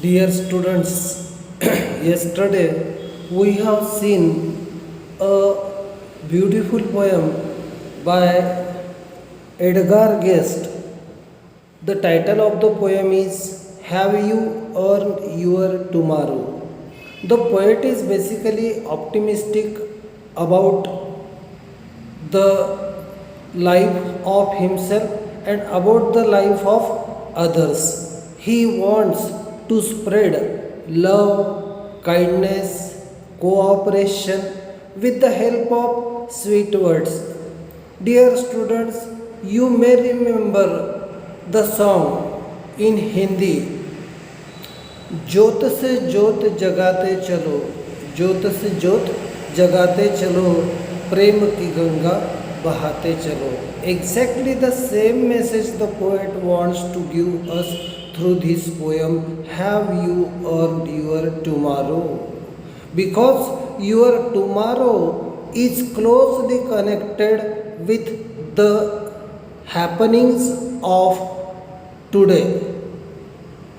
Dear students, yesterday we have seen a beautiful poem by Edgar Guest. The title of the poem is Have You Earned Your Tomorrow? The poet is basically optimistic about the life of himself and about the life of others. He wants to spread love, kindness, cooperation with the help of sweet words. Dear students, you may remember the song in Hindi, ज्योत से ज्योत जगाते चलो, ज्योत से ज्योत जगाते चलो, प्रेम की गंगा बहाते चलो. Exactly the same message the poet wants to give us through this poem. Have you earned your tomorrow? Because your tomorrow is closely connected with the happenings of today.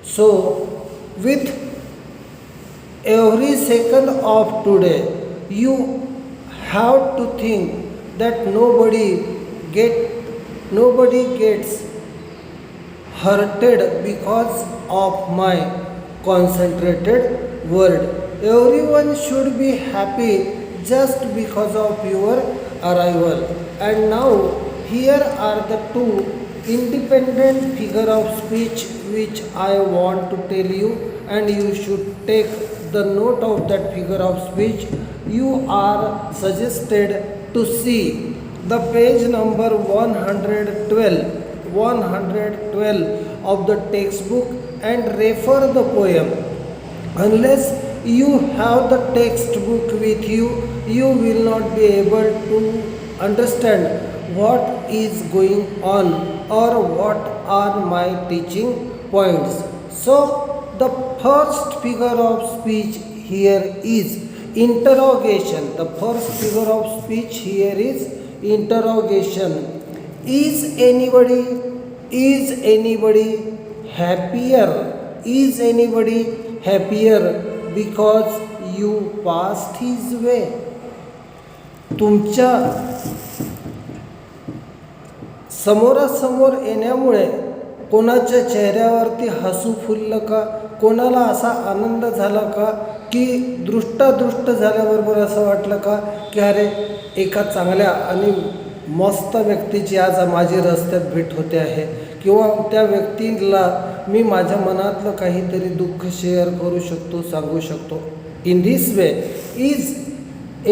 So, with every second of today, you have to think that nobody gets hurted because of my concentrated word. Everyone should be happy just because of your arrival. And now here are the two independent figure of speech which I want to tell you, and you should take the note of that figure of speech. You are suggested to see the page number 112 of the textbook and refer the poem. Unless you have the textbook with you, you will not be able to understand what is going on or what are my teaching points. So, the first figure of speech here is interrogation. The first figure of speech here is interrogation. Is anybody happier? Is anybody happier because you passed his way? तुमच्या समोरासमोर येण्यामुळे कोणाच्या चेहऱ्यावरती हसू फुललं का? कोणाला असा आनंद झाला का की दृष्टादृष्ट झाल्याबरोबर असं वाटलं का की अरे एका चांगल्या आणि मस्त व्यक्तीची आज माझी रस्त्यात भेट होते आहे, किंवा त्या व्यक्तीला मी माझ्या मनातलं काहीतरी दुःख शेअर करू शकतो, सांगू शकतो. In this way, is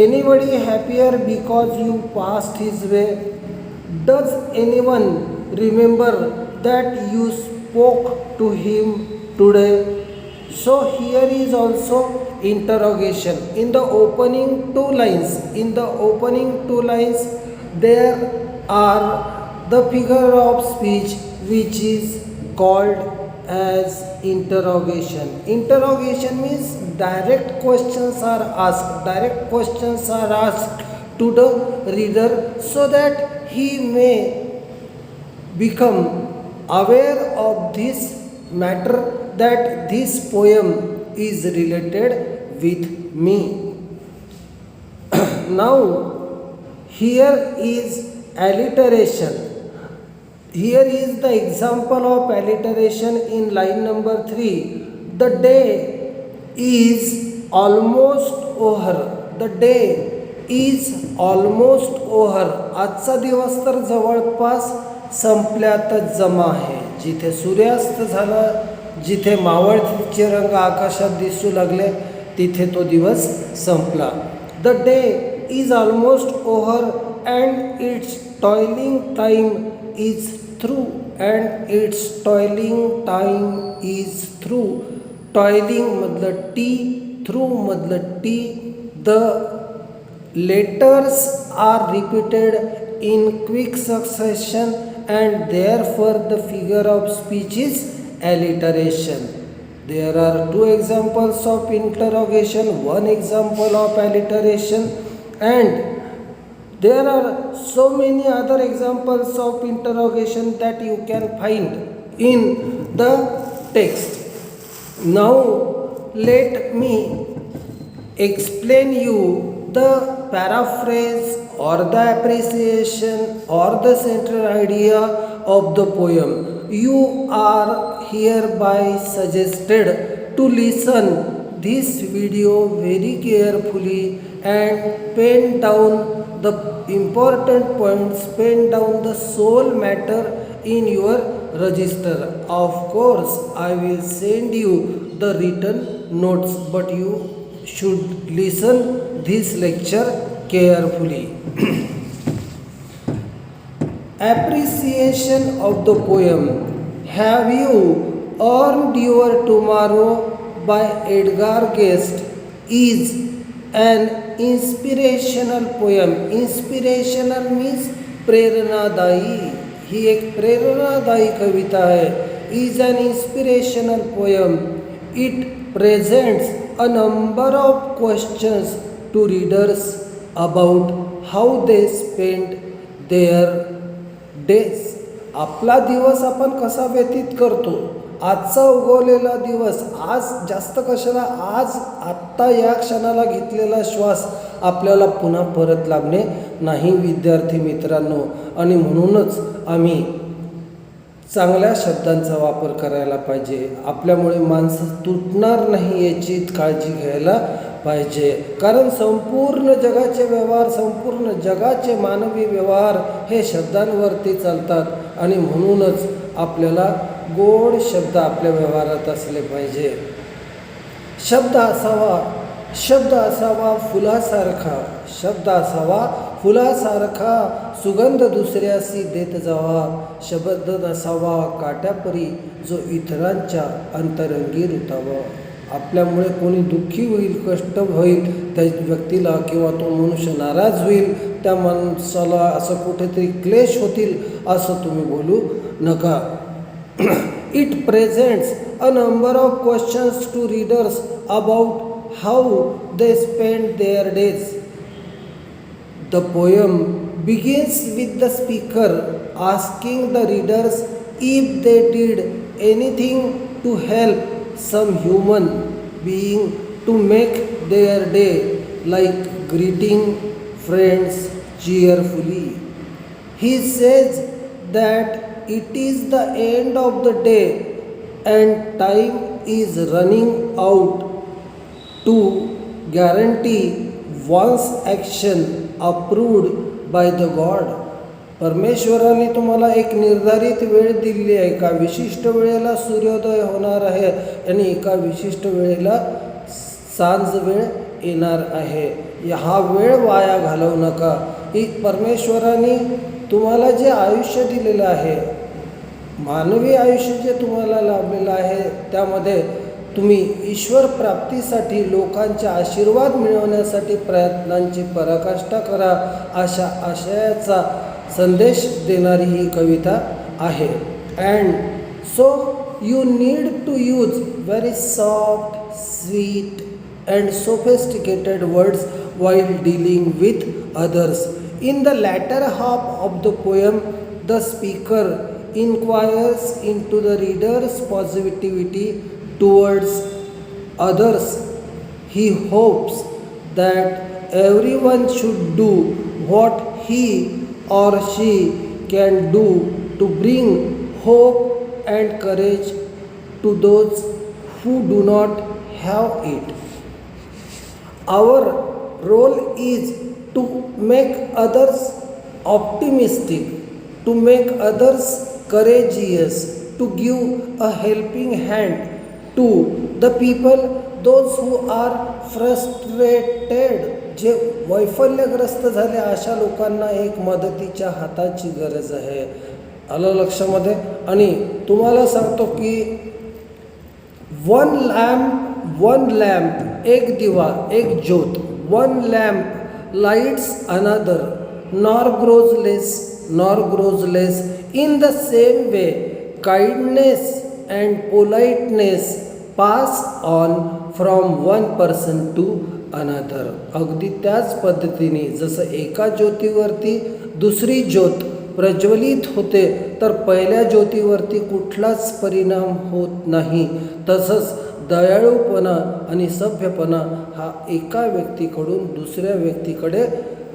anybody happier because you past his way? Does anyone remember that you spoke to him today? So here is also interrogation. In the opening two lines, there are the figure of speech which is called as interrogation. Interrogation means direct questions are asked to the reader so that he may become aware of this matter that this poem is related with me. Now here is alliteration. Here is the example of alliteration in line number 3. The day is almost over. The day is almost over. आजचा दिवस तर जवळपास संपल्यातच जमा आहे. जिथे सूर्यास्त झाला, जिथे मावळतीचे रंग आकाशात दिसू लागले, तिथे तो दिवस संपला. The day is almost over and it's toiling time is through. And it's toiling time is through. Toiling मधलं टी, थ्रू मधलं T. The letters are repeated in quick succession and therefore the figure of speech is alliteration. There are two examples of interrogation, one example of alliteration, and there are so many other examples of interrogation that you can find in the text. Now let me explain you the paraphrase or the appreciation or the central idea of the poem. You are hereby suggested to listen this video very carefully and pen down the important points, pen down the sole matter in your register. Of course, I will send you the written notes, but you should listen this lecture carefully. Appreciation of the poem. Have you earned your tomorrow by Edgar Guest is an inspirational poem. Inspirational means प्रेरणादायी. ही एक प्रेरणादायी कविता आहे. Is an inspirational poem. It presents a number of questions to readers about how they spend their days. आपला दिवस आपण कसा व्यतीत करतो, आजचा उगवलेला दिवस, आज जास्त कशाला, आज आत्ता या क्षणाला घेतलेला श्वास आपल्याला पुन्हा परत लागणे नाही विद्यार्थी मित्रांनो. आणि म्हणूनच आम्ही चांगल्या शब्दांचा वापर करायला पाहिजे. आपल्यामुळे माणसं तुटणार नाही याची काळजी घ्यायला पाहिजे. कारण संपूर्ण जगाचे व्यवहार, संपूर्ण जगाचे मानवी व्यवहार हे शब्दांवरती चालतात आणि म्हणूनच आपल्याला गोड शब्द आपल्या व्यवहारात असले पाहिजे. शब्द असावा फुलासारखा, शब्द असावा फुलासारखा, सुगंध दुसऱ्यासी देत जावा. शब्द नसावा काट्यापरी, जो इतरांच्या अंतरंगी रुतावा. आपल्यामुळे कोणी दुःखी होईल, कष्ट होईल त्या व्यक्तीला, किंवा तो मनुष्य नाराज होईल, त्या माणसाला असं कुठेतरी क्लेश होतील असं तुम्ही बोलू नका. It presents a number of questions to readers about how they spend their days. The poem begins with the speaker asking the readers if they did anything to help some human being to make their day, like greeting friends cheerfully. He says that it is the end of the day and time is running out to guarantee one's action approved by the God. परमेश्वराने तुम्हाला एक निर्धारित वेळ दिलेली आहे. एका विशिष्ट वेळेला सूर्योदय होणार आहे आणि एका विशिष्ट वेळेला सांज वेळ येणार आहे. हा वेळ वाया घालवू नका. ही परमेश्वराने तुम्हाला जे आयुष्य दिलेलं आहे, मानवी आयुष्य जे तुम्हाला लाभलेलं आहे, त्यामध्ये तुम्ही ईश्वर प्राप्तीसाठी, लोकांचे आशीर्वाद मिळवण्यासाठी प्रयत्नांची पराकाष्ठा करा, अशा आशयाचा संदेश देणारी ही कविता आहे. And so you need to use very soft, sweet and sophisticated words while dealing with others. In the latter half of the poem, the speaker inquires into the reader's positivity towards others. He hopes that everyone should do what he or she can do to bring hope and courage to those who do not have it. Our role is to make others optimistic, to make others courageous, to give a helping hand to the people, those who are frustrated. जे वैफल्यग्रस्त झाले अशा लोकांना एक मदतीच्या हाताची गरज आहे. आलं लक्षामध्ये. आणि तुम्हाला सांगतो की वन लॅम्प एक दिवा, एक ज्योत, one lamp lights another, nor grows less. In the same way kindness and politeness pass on from one person to another. अगदी त्याच पद्धतीने जसं एका ज्योतीवरती दुसरी ज्योत प्रज्वलित होते तर पहिल्या ज्योतीवरती कुठलाच परिणाम होत नाही, तसंच दयाळूपणा आणि सभ्यपणा हा एका व्यक्तीकडून दुसऱ्या व्यक्तीकडे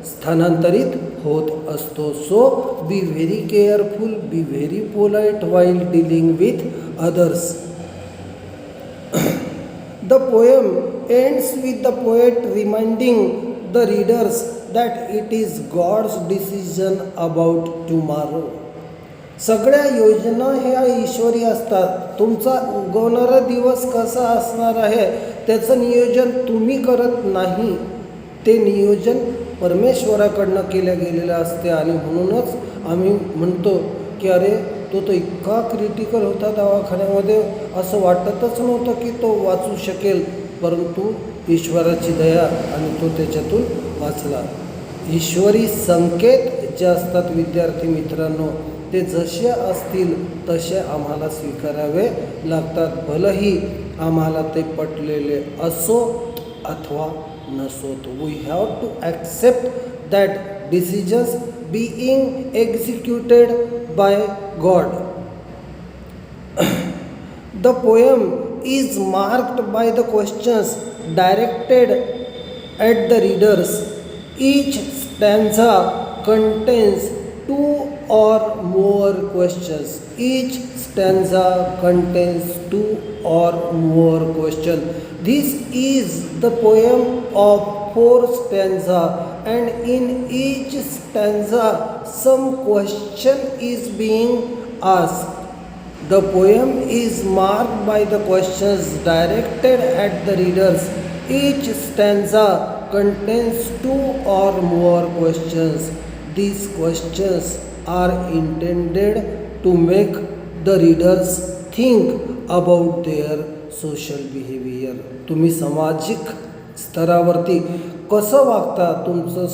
स्थानांतरित होत असतो. So be very careful, be very polite while dealing with others. The poem ends with the poet reminding the readers that it is God's decision about tomorrow. सगळ्या योजना ह्या ईश्वरी असतात. तुमचा उगवणारा दिवस कसा असणार आहे त्याचं नियोजन तुम्ही करत नाही, ते नियोजन परमेश्वराकडनं केलं गेलेलं असते. आणि म्हणूनच आम्ही म्हणतो की अरे तो तर इतका क्रिटिकल होता दवाखान्यामध्ये, असं वाटतच नव्हतं की तो वाचू शकेल, परंतु ईश्वराची दया आणि तो त्याच्यातून वाचला. ईश्वरी संकेत जे असतात विद्यार्थी मित्रांनो, ते जसे असतील तसे आम्हाला स्वीकारावे लागतात, भलेही आम्हाला ते पटलेले असो अथवा नसोत. We have to accept that decisions being executed by God. The poem is marked by the questions directed at the readers. Each stanza contains two or more questions. Each stanza contains two or more questions. This is the poem of 4 stanza, and in each stanza some question is being asked. The poem is marked by the questions directed at the readers. Each stanza contains 2 or more questions. These questions are intended to make the readers think about their social behavior. तुम्ही सामाजिक स्तरावरती कसं वागता, तुमचं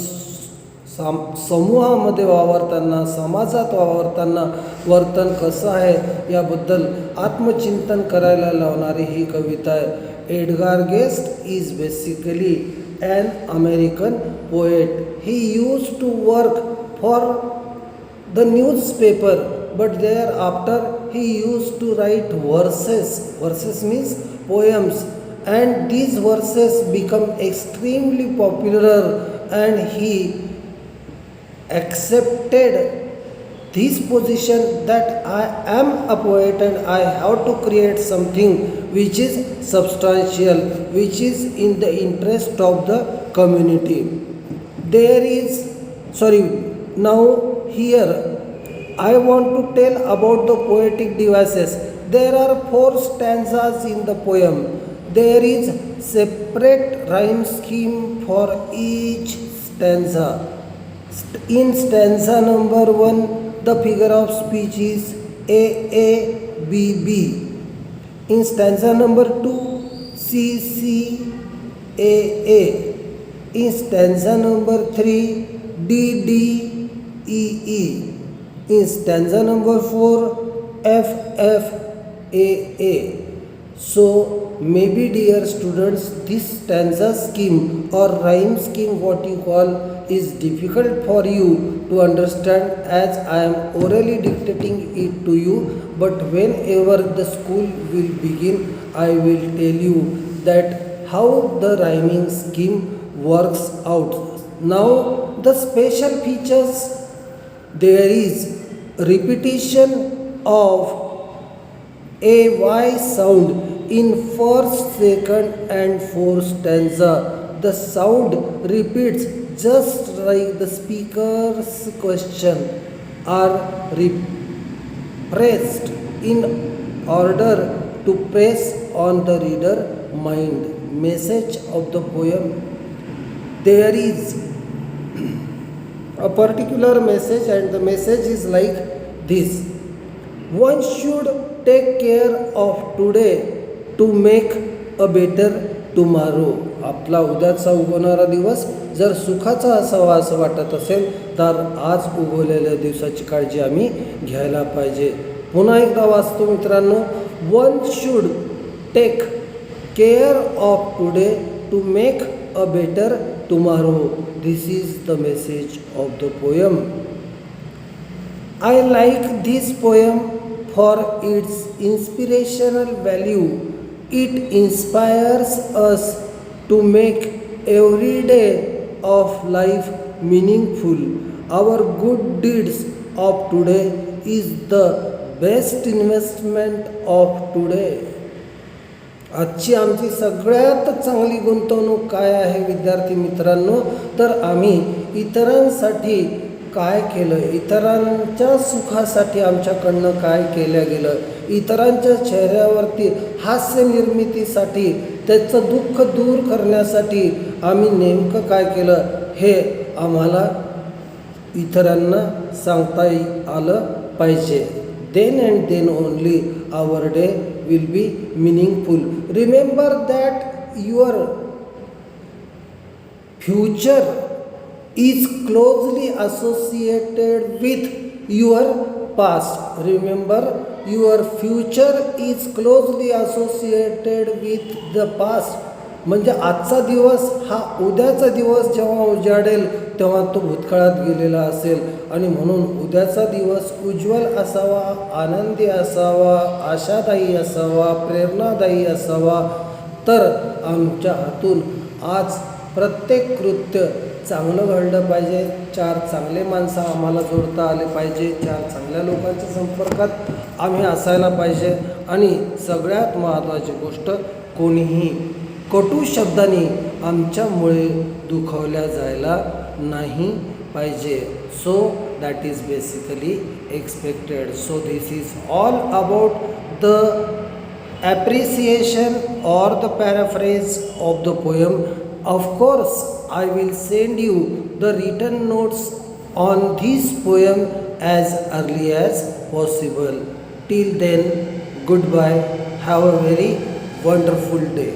समूहामध्ये वावरताना, समाजात वावरताना वर्तन कसं आहे याबद्दल आत्मचिंतन करायला लावणारी ही कविता आहे. Edgar guest is basically an American poet. He used to work for the newspaper, but thereafter he used to write verses. Verses means poems, and these verses become extremely popular, and he accepted this position that I am a poet and I have to create something which is substantial, which is in the interest of the community. Now here I want to tell about the poetic devices. There are 4 stanzas in the poem. There is separate rhyme scheme for each stanza. In stanza number 1, the figure of speech is A A B B. In stanza number 2, C C A A. In stanza number 3, D D E E. In stanza number 4, F F A A. So maybe dear students, this stanza scheme or rhyme scheme, what you call, is difficult for you to understand as I am orally dictating it to you, but whenever the school will begin, I will tell you that how the rhyming scheme works out. Now the special features, there is repetition of a Y sound in first, second and fourth stanza. The sound repeats just like the speaker's question are pressed in order to press on the reader mind. Message of the poem. There is a particular message, and the message is like this. One should take care of today to make a better tomorrow. आपला उद्याचा उगवणारा दिवस जर सुखाचा असावा असं वाटत असेल तर आज उगवलेल्या दिवसाची काळजी आम्ही घ्यायला पाहिजे. पुन्हा एकदा वाचतो मित्रांनो. One should take care of today to make a better tomorrow. This is the message of the poem. I like this poem for its inspirational value It inspires us to make every day of life meaningful. Our good deeds of today is the best investment of today. आजची आमची सगळ्यात चांगली गुंतवणूक काय आहे विद्यार्थी मित्रांनो, तर आम्ही इतरांसाठी काय केलं, इतरांच्या सुखासाठी आमच्याकडनं काय केलं गेलं, इतरांच्या चेहऱ्यावरती हास्य निर्मितीसाठी, त्याचं दुःख दूर करण्यासाठी आम्ही नेमकं काय केलं हे आम्हाला इतरांना सांगता आलं पाहिजे. Then and then only our day will be meaningful. Remember that your future is closely associated with your past. Remember, your future is closely associated with the past. म्हणजे आजचा दिवस हा उद्याचा दिवस जेव्हा उजाडेल तेव्हा तो भूतकाळात गेलेला असेल, आणि म्हणून उद्याचा दिवस उज्ज्वल असावा, आनंदी असावा, आशादायी असावा, प्रेरणादायी असावा. तर आमच्या हातून आज प्रत्येक कृत्य चांगलं घडलं पाहिजे. 4 चांगले माणसं आम्हाला जोडता आले पाहिजे. 4 चांगल्या लोकांच्या संपर्कात आम्ही असायला पाहिजे. आणि सगळ्यात महत्त्वाची गोष्ट, कोणीही कटू शब्दांनी आमच्यामुळे दुखावल्या जायला नाही पाहिजे. So that is basically expected. So this is all about the appreciation or the paraphrase of the poem. Of course, I will send you the written notes on this poem as early as possible. Till then, goodbye. Have a very wonderful day.